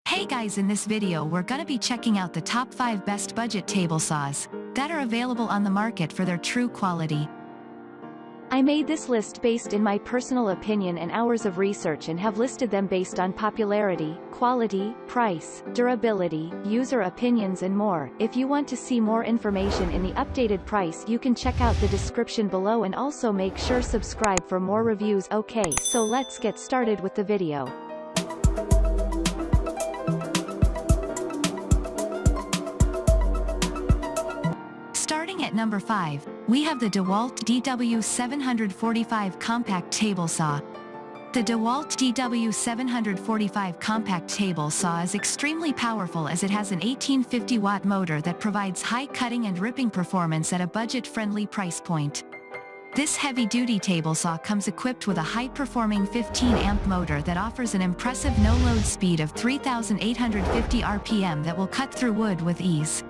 Hey guys, in this video we're gonna be checking out the top 5 best budget table saws that are available on the market for their true quality. I made this list based in my personal opinion and hours of research and have listed them based on popularity, quality, price, durability, user opinions and more. If you want to see more information in the updated price, you can check out the description below and also make sure subscribe for more reviews. Okay, so let's get started with the video. Starting at number 5, we have the Dewalt DW745 Compact Table Saw. The Dewalt DW745 Compact Table Saw is extremely powerful as it has an 1850-watt motor that provides high cutting and ripping performance at a budget-friendly price point. This heavy-duty table saw comes equipped with a high-performing 15-amp motor that offers an impressive no-load speed of 3,850 RPM that will cut through wood with ease.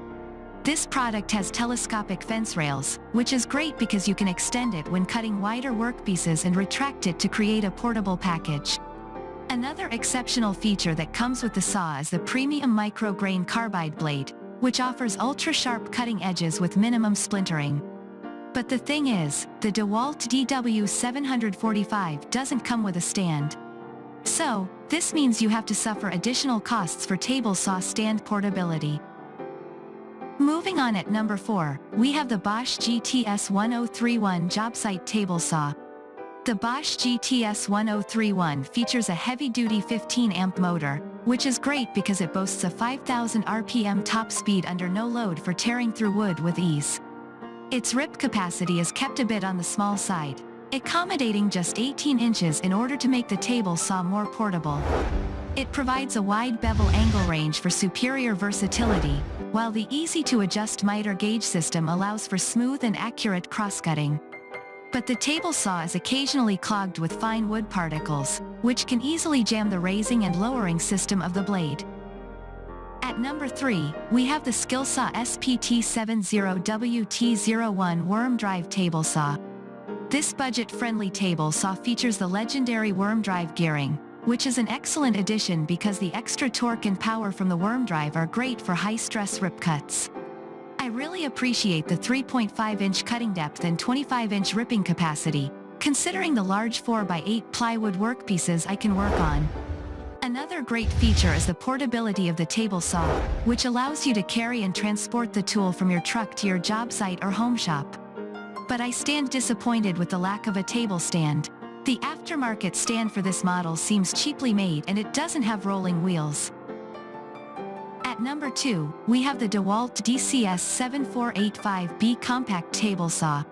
This product has telescopic fence rails, which is great because you can extend it when cutting wider workpieces and retract it to create a portable package. Another exceptional feature that comes with the saw is the premium micro-grain carbide blade, which offers ultra-sharp cutting edges with minimum splintering. But the thing is, the Dewalt DW745 doesn't come with a stand. So, this means you have to suffer additional costs for table saw stand portability. Moving on at number 4, we have the Bosch GTS1031 Jobsite Table Saw. The Bosch GTS1031 features a heavy-duty 15-amp motor, which is great because it boasts a 5,000 RPM top speed under no load for tearing through wood with ease. Its rip capacity is kept a bit on the small side, accommodating just 18 inches in order to make the table saw more portable. It provides a wide bevel angle range for superior versatility, while the easy-to-adjust miter gauge system allows for smooth and accurate cross-cutting. But the table saw is occasionally clogged with fine wood particles, which can easily jam the raising and lowering system of the blade. At number 3, we have the Skilsaw SPT70WT01 Worm Drive Table Saw. This budget-friendly table saw features the legendary worm drive gearing, which is an excellent addition because the extra torque and power from the worm drive are great for high-stress rip cuts. I really appreciate the 3.5-inch cutting depth and 25-inch ripping capacity, considering the large 4x8 plywood workpieces I can work on. Another great feature is the portability of the table saw, which allows you to carry and transport the tool from your truck to your job site or home shop. But I stand disappointed with the lack of a table stand. The aftermarket stand for this model seems cheaply made and it doesn't have rolling wheels. At number 2, we have the Dewalt DCS7485B Compact Table Saw.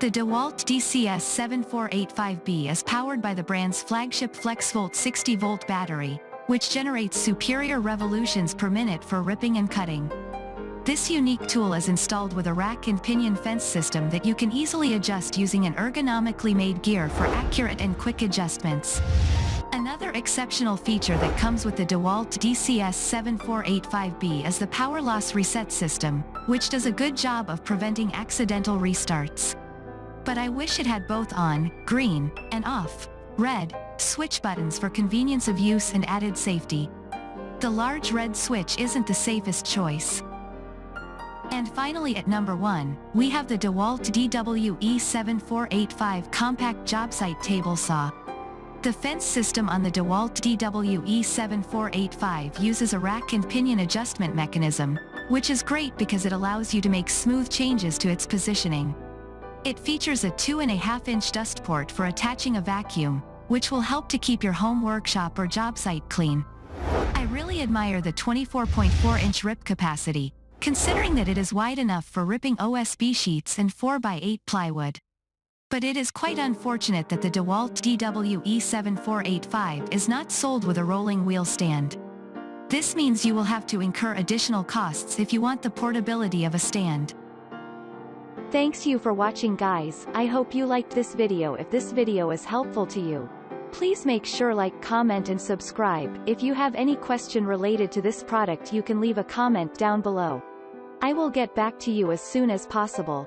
The Dewalt DCS7485B is powered by the brand's flagship FlexVolt 60-volt battery, which generates superior revolutions per minute for ripping and cutting. This unique tool is installed with a rack and pinion fence system that you can easily adjust using an ergonomically made gear for accurate and quick adjustments. Another exceptional feature that comes with the Dewalt DCS7485B is the power loss reset system, which does a good job of preventing accidental restarts. But I wish it had both on, green, and off, red, switch buttons for convenience of use and added safety. The large red switch isn't the safest choice. And finally at number 1, we have the Dewalt DWE7485 Compact Jobsite Table Saw. The fence system on the Dewalt DWE7485 uses a rack and pinion adjustment mechanism, which is great because it allows you to make smooth changes to its positioning. It features a 2.5-inch dust port for attaching a vacuum, which will help to keep your home workshop or job site clean. I really admire the 24.4-inch rip capacity, considering that it is wide enough for ripping OSB sheets and 4x8 plywood. But it is quite unfortunate that the Dewalt DWE7485 is not sold with a rolling wheel stand. This means you will have to incur additional costs if you want the portability of a stand. Thanks you for watching guys. I hope you liked this video. If this video is helpful to you, please make sure like, comment and subscribe. If you have any question related to this product you can leave a comment down below. I will get back to you as soon as possible.